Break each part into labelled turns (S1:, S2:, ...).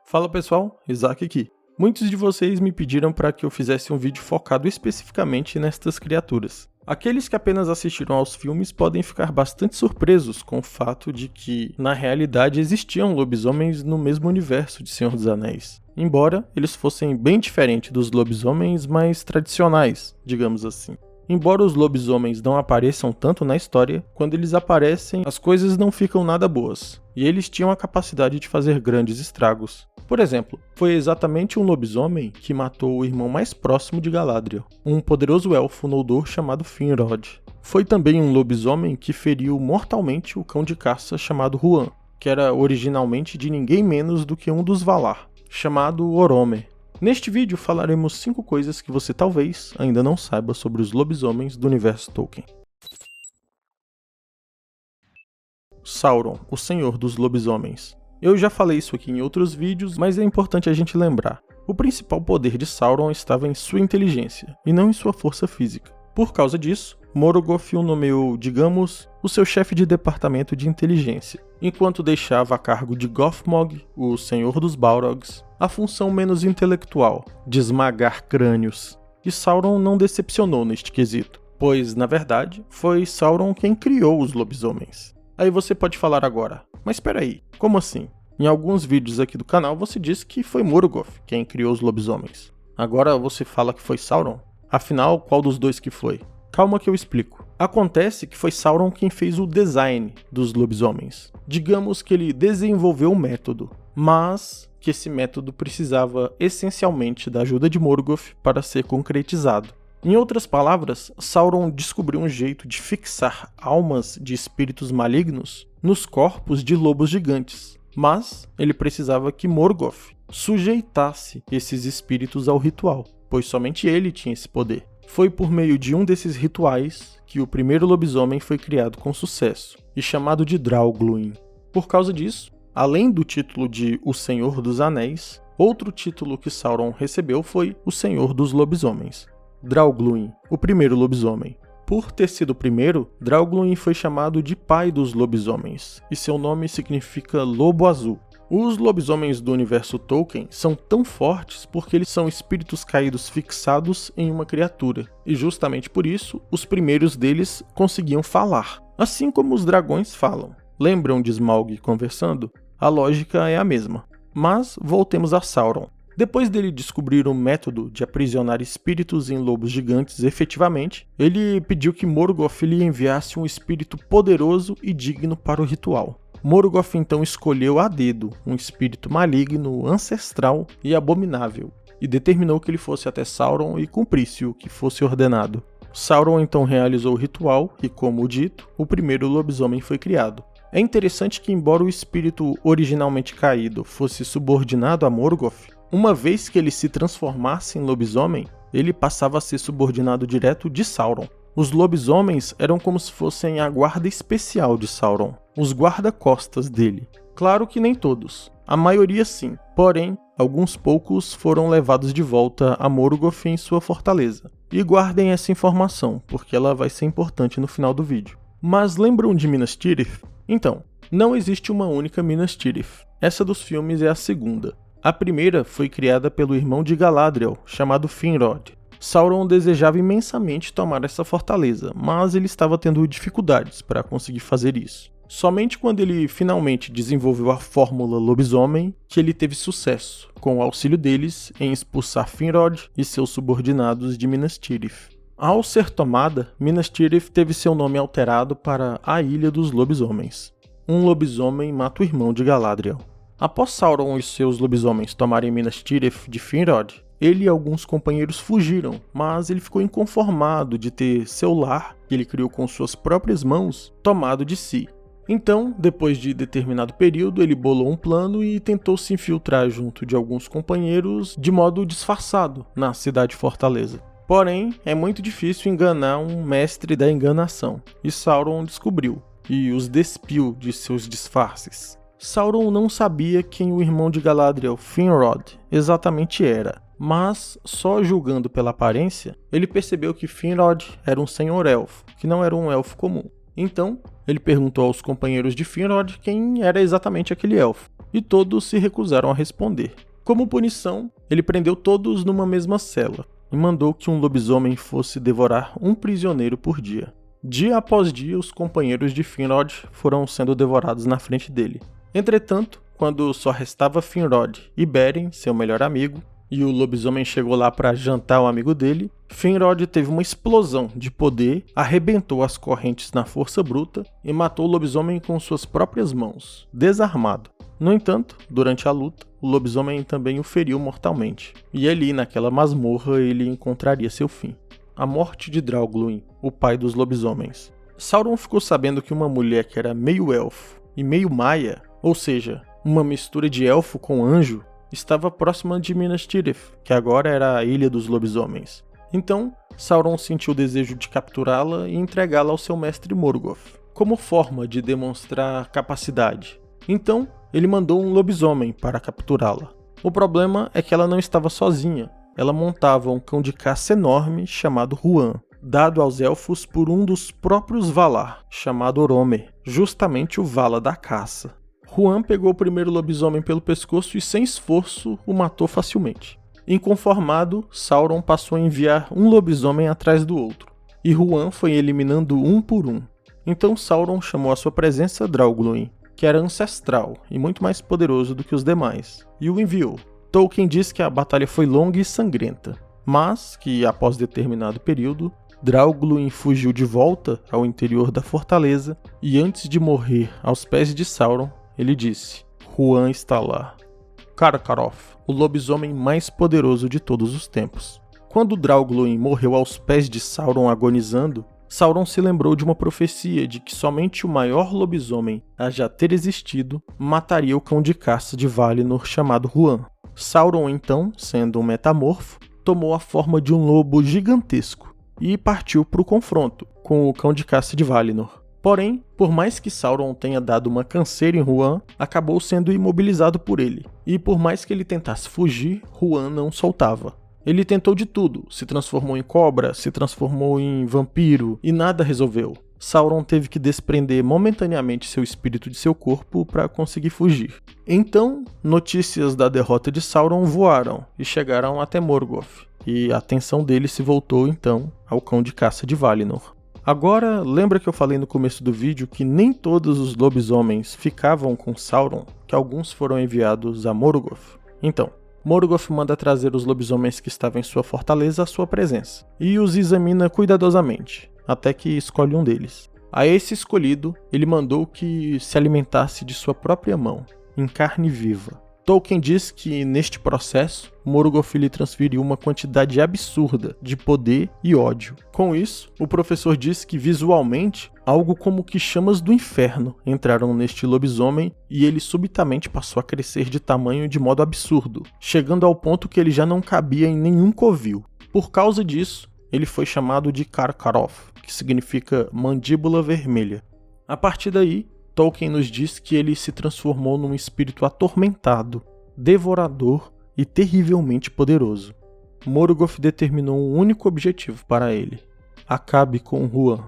S1: Fala pessoal, Isaac aqui. Muitos de vocês me pediram para que eu fizesse um vídeo focado especificamente nestas criaturas. Aqueles que apenas assistiram aos filmes podem ficar bastante surpresos com o fato de que, na realidade, existiam lobisomens no mesmo universo de Senhor dos Anéis, embora eles fossem bem diferentes dos lobisomens mais tradicionais, digamos assim. Embora os lobisomens não apareçam tanto na história, quando eles aparecem, as coisas não ficam nada boas, e eles tinham a capacidade de fazer grandes estragos. Por exemplo, foi exatamente um lobisomem que matou o irmão mais próximo de Galadriel, um poderoso elfo Noldor chamado Finrod. Foi também um lobisomem que feriu mortalmente o cão de caça chamado Huan, que era originalmente de ninguém menos do que um dos Valar, chamado Orome. Neste vídeo falaremos 5 coisas que você talvez ainda não saiba sobre os lobisomens do universo Tolkien. Sauron, o Senhor dos Lobisomens. Eu já falei isso aqui em outros vídeos, mas é importante a gente lembrar. O principal poder de Sauron estava em sua inteligência, e não em sua força física. Por causa disso, Morgoth o nomeou, digamos, o seu chefe de departamento de inteligência, enquanto deixava a cargo de Gothmog, o Senhor dos Balrogs, a função menos intelectual, de esmagar crânios. E Sauron não decepcionou neste quesito, pois, na verdade, foi Sauron quem criou os lobisomens. Aí você pode falar agora, mas espera aí, como assim? Em alguns vídeos aqui do canal você disse que foi Morgoth quem criou os lobisomens. Agora você fala que foi Sauron? Afinal, qual dos dois que foi? Calma que eu explico. Acontece que foi Sauron quem fez o design dos lobisomens. Digamos que ele desenvolveu o método, mas que esse método precisava essencialmente da ajuda de Morgoth para ser concretizado. Em outras palavras, Sauron descobriu um jeito de fixar almas de espíritos malignos nos corpos de lobos gigantes, mas ele precisava que Morgoth sujeitasse esses espíritos ao ritual, pois somente ele tinha esse poder. Foi por meio de um desses rituais que o primeiro lobisomem foi criado com sucesso, e chamado de Draugluin. Por causa disso, além do título de O Senhor dos Anéis, outro título que Sauron recebeu foi O Senhor dos Lobisomens. Draugluin, o primeiro lobisomem. Por ter sido o primeiro, Draugluin foi chamado de Pai dos Lobisomens, e seu nome significa Lobo Azul. Os lobisomens do universo Tolkien são tão fortes porque eles são espíritos caídos fixados em uma criatura, e justamente por isso, os primeiros deles conseguiam falar, assim como os dragões falam. Lembram de Smaug conversando? A lógica é a mesma. Mas voltemos a Sauron. Depois dele descobrir o método de aprisionar espíritos em lobos gigantes efetivamente, ele pediu que Morgoth lhe enviasse um espírito poderoso e digno para o ritual. Morgoth então escolheu a dedo um espírito maligno, ancestral e abominável, e determinou que ele fosse até Sauron e cumprisse o que fosse ordenado. Sauron então realizou o ritual e, como dito, o primeiro lobisomem foi criado. É interessante que, embora o espírito originalmente caído fosse subordinado a Morgoth, uma vez que ele se transformasse em lobisomem, ele passava a ser subordinado direto de Sauron. Os lobisomens eram como se fossem a guarda especial de Sauron, os guarda-costas dele. Claro que nem todos, a maioria sim, porém, alguns poucos foram levados de volta a Morgoth em sua fortaleza. E guardem essa informação, porque ela vai ser importante no final do vídeo. Mas lembram de Minas Tirith? Então, não existe uma única Minas Tirith. Essa dos filmes é a segunda. A primeira foi criada pelo irmão de Galadriel, chamado Finrod. Sauron desejava imensamente tomar essa fortaleza, mas ele estava tendo dificuldades para conseguir fazer isso. Somente quando ele finalmente desenvolveu a fórmula lobisomem que ele teve sucesso, com o auxílio deles, em expulsar Finrod e seus subordinados de Minas Tirith. Ao ser tomada, Minas Tirith teve seu nome alterado para a Ilha dos Lobisomens. Um lobisomem mata o irmão de Galadriel. Após Sauron e seus lobisomens tomarem Minas Tirith de Finrod, ele e alguns companheiros fugiram, mas ele ficou inconformado de ter seu lar, que ele criou com suas próprias mãos, tomado de si. Então, depois de determinado período, ele bolou um plano e tentou se infiltrar junto de alguns companheiros de modo disfarçado na cidade-fortaleza. Porém, é muito difícil enganar um mestre da enganação, e Sauron descobriu, e os despiu de seus disfarces. Sauron não sabia quem o irmão de Galadriel, Finrod, exatamente era, mas, só julgando pela aparência, ele percebeu que Finrod era um senhor-elfo, que não era um elfo comum. Então, ele perguntou aos companheiros de Finrod quem era exatamente aquele elfo. e todos se recusaram a responder. Como punição, ele prendeu todos numa mesma cela e mandou que um lobisomem fosse devorar um prisioneiro por dia. Dia após dia, os companheiros de Finrod foram sendo devorados na frente dele. Entretanto, quando só restava Finrod e Beren, seu melhor amigo, e o lobisomem chegou lá para jantar o amigo dele, Finrod teve uma explosão de poder, arrebentou as correntes na força bruta e matou o lobisomem com suas próprias mãos, desarmado. No entanto, durante a luta, o lobisomem também o feriu mortalmente, e ali naquela masmorra ele encontraria seu fim. A morte de Draugluin, o pai dos lobisomens. Sauron ficou sabendo que uma mulher que era meio elfo e meio maia, ou seja, uma mistura de elfo com anjo, estava próxima de Minas Tirith, que agora era a Ilha dos Lobisomens. Então, Sauron sentiu o desejo de capturá-la e entregá-la ao seu mestre Morgoth, como forma de demonstrar capacidade. Então, ele mandou um lobisomem para capturá-la. O problema é que ela não estava sozinha. Ela montava um cão de caça enorme chamado Huan, dado aos elfos por um dos próprios Valar, chamado Oromer, justamente o Vala da caça. Huan pegou o primeiro lobisomem pelo pescoço e, sem esforço, o matou facilmente. Inconformado, Sauron passou a enviar um lobisomem atrás do outro, e Huan foi eliminando um por um. Então Sauron chamou à sua presença Draugluin, que era ancestral e muito mais poderoso do que os demais, e o enviou. Tolkien diz que a batalha foi longa e sangrenta, mas que, após determinado período, Draugluin fugiu de volta ao interior da fortaleza e, antes de morrer aos pés de Sauron, ele disse: Huan está lá. Karkaroth, o lobisomem mais poderoso de todos os tempos. Quando Draugluin morreu aos pés de Sauron agonizando, Sauron se lembrou de uma profecia de que somente o maior lobisomem a já ter existido mataria o cão de caça de Valinor chamado Huan. Sauron então, sendo um metamorfo, tomou a forma de um lobo gigantesco e partiu para o confronto com o cão de caça de Valinor. Porém, por mais que Sauron tenha dado uma canseira em Huan, acabou sendo imobilizado por ele, e por mais que ele tentasse fugir, Huan não soltava. Ele tentou de tudo, se transformou em cobra, se transformou em vampiro, e nada resolveu. Sauron teve que desprender momentaneamente seu espírito de seu corpo para conseguir fugir. Então, notícias da derrota de Sauron voaram e chegaram até Morgoth, e a atenção dele se voltou então ao cão de caça de Valinor. Agora, lembra que eu falei no começo do vídeo que nem todos os lobisomens ficavam com Sauron, que alguns foram enviados a Morgoth? Então, Morgoth manda trazer os lobisomens que estavam em sua fortaleza à sua presença, e os examina cuidadosamente, até que escolhe um deles. A esse escolhido, ele mandou que se alimentasse de sua própria mão, em carne viva. Tolkien diz que, neste processo, Morgoth lhe transferiu uma quantidade absurda de poder e ódio. Com isso, o professor diz que, visualmente, algo como que chamas do inferno entraram neste lobisomem e ele subitamente passou a crescer de tamanho de modo absurdo, chegando ao ponto que ele já não cabia em nenhum covil. Por causa disso, ele foi chamado de Karkaroth, que significa mandíbula vermelha. A partir daí, Tolkien nos diz que ele se transformou num espírito atormentado, devorador e terrivelmente poderoso. Morgoth determinou um único objetivo para ele: acabe com Huan.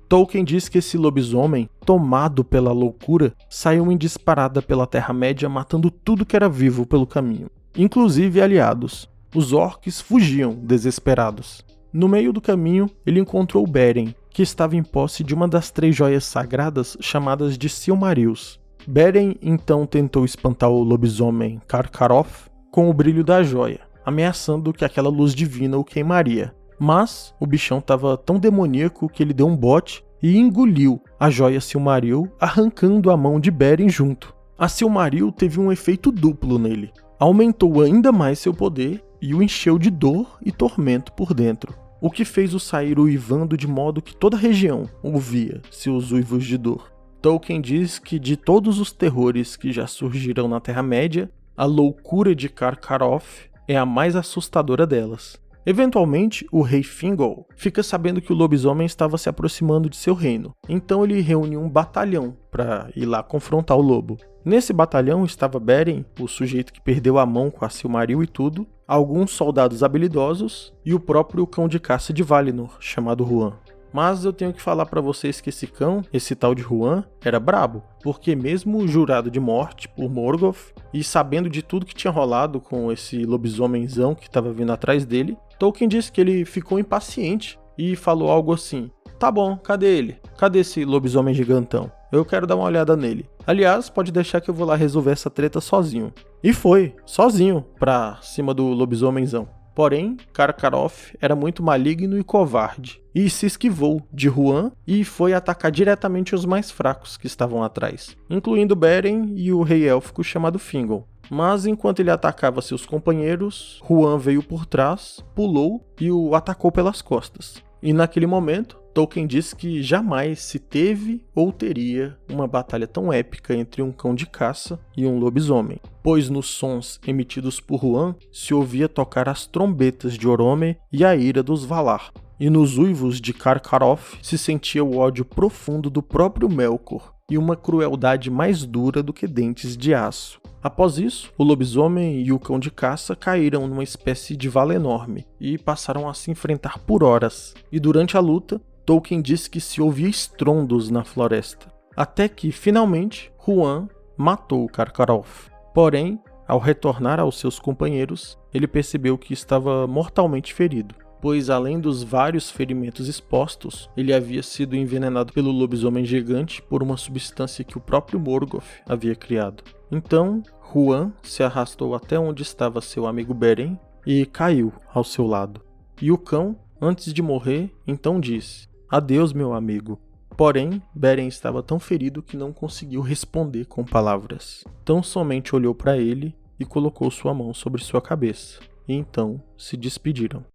S1: Tolkien diz que esse lobisomem, tomado pela loucura, saiu em disparada pela Terra-média matando tudo que era vivo pelo caminho, inclusive aliados. Os orcs fugiam desesperados. No meio do caminho, ele encontrou Beren, que estava em posse de uma das 3 joias sagradas chamadas de Silmarils. Beren então tentou espantar o lobisomem Karkaroth com o brilho da joia, ameaçando que aquela luz divina o queimaria. Mas o bichão estava tão demoníaco que ele deu um bote e engoliu a joia Silmaril, arrancando a mão de Beren junto. A Silmaril teve um efeito duplo nele. Aumentou ainda mais seu poder e o encheu de dor e tormento por dentro, o que fez-o sair uivando de modo que toda a região ouvia seus uivos de dor. Tolkien diz que de todos os terrores que já surgiram na Terra-média, a loucura de Karkaroth é a mais assustadora delas. Eventualmente, o rei Thingol fica sabendo que o lobisomem estava se aproximando de seu reino, então ele reúne um batalhão para ir lá confrontar o lobo. Nesse batalhão estava Beren, o sujeito que perdeu a mão com a Silmaril e tudo, alguns soldados habilidosos e o próprio cão de caça de Valinor, chamado Huan. Mas eu tenho que falar pra vocês que esse cão, esse tal de Juan, era brabo, porque mesmo jurado de morte por Morgoth e sabendo de tudo que tinha rolado com esse lobisomenzão que estava vindo atrás dele, Tolkien disse que ele ficou impaciente e falou algo assim: tá bom, cadê ele? Cadê esse lobisomem gigantão? Eu quero dar uma olhada nele. Aliás, pode deixar que eu vou lá resolver essa treta sozinho. E foi, sozinho, pra cima do lobisomenzão. Porém, Karkaroff era muito maligno e covarde, e se esquivou de Juan e foi atacar diretamente os mais fracos que estavam atrás, incluindo Beren e o rei élfico chamado Fingon. Mas enquanto ele atacava seus companheiros, Juan veio por trás, pulou e o atacou pelas costas. E naquele momento, Tolkien diz que jamais se teve ou teria uma batalha tão épica entre um cão de caça e um lobisomem, pois nos sons emitidos por Juan se ouvia tocar as trombetas de Orome e a ira dos Valar, e nos uivos de Karkaroff se sentia o ódio profundo do próprio Melkor e uma crueldade mais dura do que dentes de aço. Após isso, o lobisomem e o cão de caça caíram numa espécie de vala enorme e passaram a se enfrentar por horas. E durante a luta, Tolkien disse que se ouvia estrondos na floresta, até que, finalmente, Juan matou Karkaroff. Porém, ao retornar aos seus companheiros, ele percebeu que estava mortalmente ferido, pois além dos vários ferimentos expostos, ele havia sido envenenado pelo lobisomem gigante por uma substância que o próprio Morgoth havia criado. Então, Juan se arrastou até onde estava seu amigo Beren e caiu ao seu lado. E o cão, antes de morrer, então disse: "Adeus, meu amigo." Porém, Beren estava tão ferido que não conseguiu responder com palavras. Tão somente olhou para ele e colocou sua mão sobre sua cabeça. E então se despediram.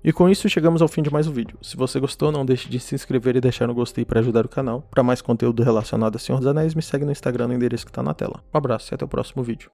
S1: E com isso chegamos ao fim de mais um vídeo. Se você gostou, não deixe de se inscrever e deixar um gostei para ajudar o canal. Para mais conteúdo relacionado a Senhor dos Anéis, me segue no Instagram no endereço que está na tela. Um abraço e até o próximo vídeo.